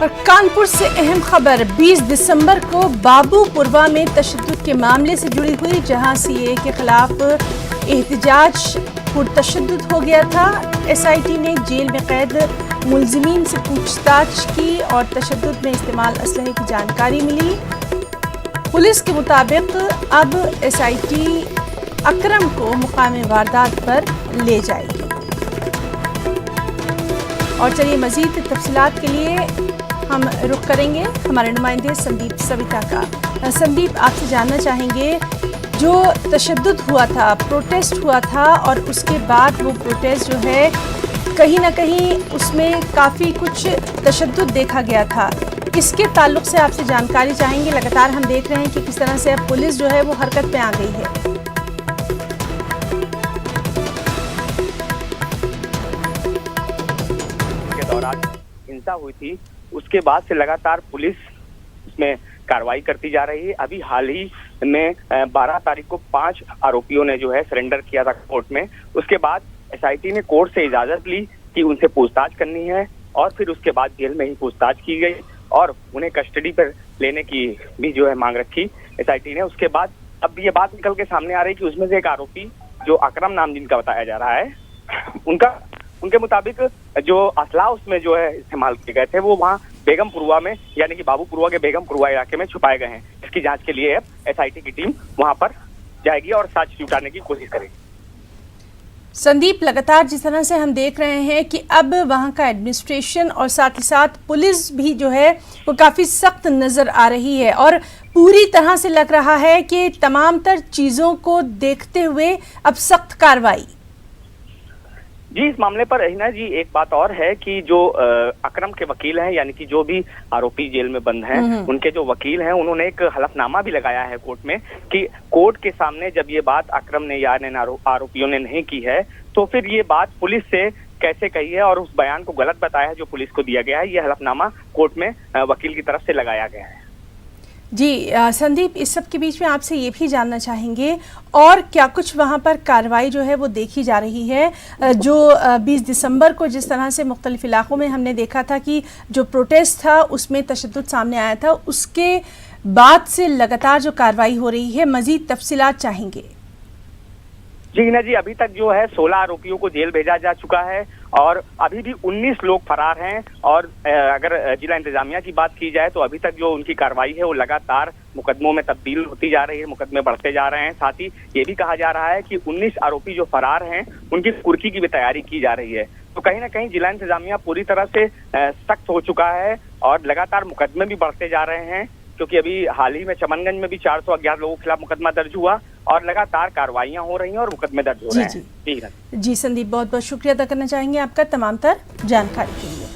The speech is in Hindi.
और कानपुर से अहम खबर, 20 दिसंबर को बाबूपुरवा में तशद्दुद के मामले से जुड़ी हुई, जहां सीए के खिलाफ एहतजाज पुरतशद्दुद हो गया था। एसआईटी ने जेल में कैद मुलजिमीन से पूछताछ की और तशद्दुद में इस्तेमाल असलहे की जानकारी मिली। पुलिस के मुताबिक अब एसआईटी अकरम को मुकाम वारदात पर ले जाएगी। और चलिए मज़ीद तफसीलात के लिए हम रुख करेंगे हमारे नुमाइंदे संदीप सविता का। संदीप, आपसे जानना चाहेंगे, जो तशद्दुद हुआ था, प्रोटेस्ट हुआ था और उसके बाद वो प्रोटेस्ट जो है कहीं ना कहीं उसमें काफ़ी कुछ तशद्दुद देखा गया था, इसके ताल्लुक से आपसे जानकारी चाहेंगे। लगातार हम देख रहे हैं कि किस तरह से अब पुलिस जो है वो हरकत पे आ गई है। दौरान हिंसा हुई थी, उसके बाद से लगातार पुलिस इसमें कार्रवाई करती जा रही है। अभी हाल ही में 12 तारीख को 5 आरोपियों ने जो है सरेंडर किया था कोर्ट में। उसके बाद एसआईटी ने कोर्ट से इजाजत ली कि उनसे पूछताछ करनी है और फिर उसके बाद जेल में ही पूछताछ की गई और उन्हें कस्टडी पर लेने की भी जो है मांग रखी एसआईटी ने। उसके बाद अब ये बात निकल के सामने आ रही है कि उसमें से एक आरोपी जो अकरम नाम जिनका बताया जा रहा है, उनके मुताबिक जो असला उसमें जो है इस्तेमाल किए गए थे वो वहाँ बेगमपुरवा में, यानी कि बाबूपुरवा के बेगमपुरवा इलाके में छुपाए गए हैं। इसकी जांच के लिए एसआईटी की टीम वहां पर जाएगी और साक्ष्य जुटाने की कोशिश करेगी। संदीप, लगातार जिस तरह से हम देख रहे हैं कि अब वहाँ का एडमिनिस्ट्रेशन और साथ ही साथ पुलिस भी जो है वो काफ़ी सख्त नज़र आ रही है और पूरी तरह से लग रहा है कि तमाम तर चीज़ों को देखते हुए अब सख्त कार्रवाई। जी, इस मामले पर हिना जी एक बात और है कि जो अकरम के वकील हैं, यानी कि जो भी आरोपी जेल में बंद हैं, उनके जो वकील हैं उन्होंने एक हलफनामा भी लगाया है कोर्ट में कि कोर्ट के सामने जब ये बात अकरम ने या आरोपियों ने नहीं की है तो फिर ये बात पुलिस से कैसे कही है और उस बयान को गलत बताया है जो पुलिस को दिया गया है। ये हलफनामा कोर्ट में वकील की तरफ से लगाया गया है। जी संदीप, इस सब के बीच में आपसे ये भी जानना चाहेंगे और क्या कुछ वहाँ पर कार्रवाई जो है वो देखी जा रही है। जो 20 दिसंबर को जिस तरह से मुख्तलिफ इलाकों में हमने देखा था कि जो प्रोटेस्ट था उसमें तशद्दुद सामने आया था, उसके बाद से लगातार जो कार्रवाई हो रही है, मज़ीद तफसीलात चाहेंगे। जी हिना जी, अभी तक जो है 16 आरोपियों को जेल भेजा जा चुका है और अभी भी 19 लोग फरार हैं। और अगर जिला इंतजामिया की बात की जाए तो अभी तक जो उनकी कार्रवाई है वो लगातार मुकदमों में तब्दील होती जा रही है, मुकदमे बढ़ते जा रहे हैं। साथ ही ये भी कहा जा रहा है कि 19 आरोपी जो फरार हैं उनकी कुर्की की भी तैयारी की जा रही है। तो कहीं ना कहीं जिला इंतजामिया पूरी तरह से सख्त हो चुका है और लगातार मुकदमे भी बढ़ते जा रहे हैं, क्योंकि अभी हाल ही में चमनगंज में भी 411 लोगों के खिलाफ मुकदमा दर्ज हुआ और लगातार कार्रवाइयां हो रही हैं और मुकदमे दर्ज हो रहे हैं। जी संदीप, बहुत बहुत शुक्रिया अदा करना चाहेंगे आपका तमाम तर जानकारी के लिए।